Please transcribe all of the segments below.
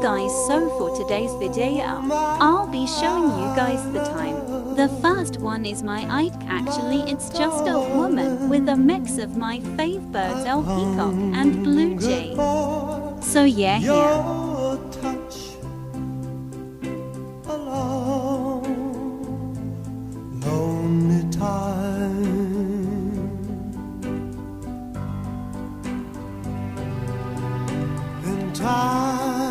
guys, so for today's video, I'll be showing you guys the time. The first one is my eye. Actually, it's just a woman with a mix of my fave birds, owl, peacock and blue jay. So yeah, here. Time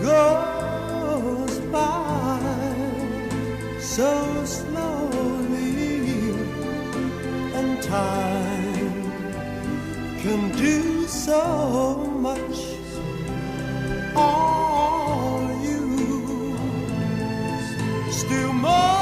goes by so slowly, and time can do so much. Are you still more?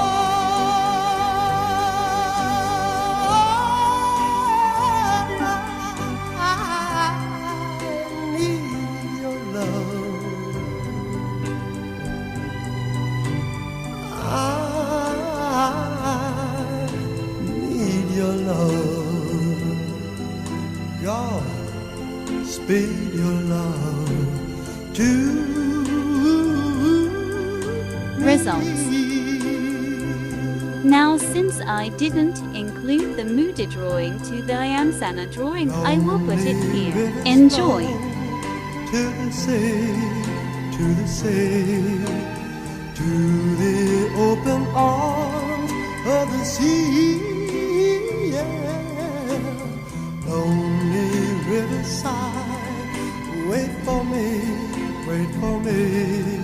God, speed your love to results. Now, since I didn't include the Moody drawing to the I Am Santa drawing, I will put it here. Enjoy. To the sea, to the sea, to the open arms of the sea. Lonely riverside, wait for me, wait for me.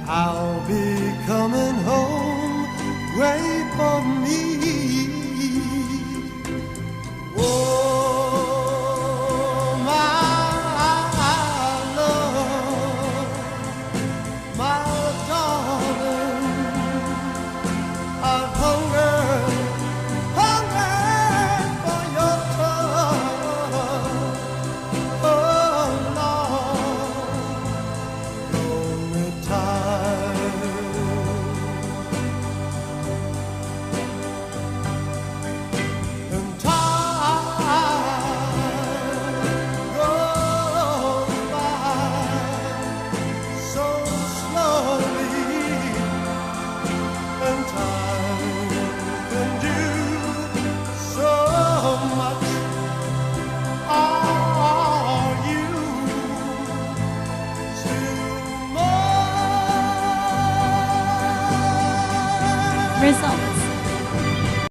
I'll be coming home, wait for me.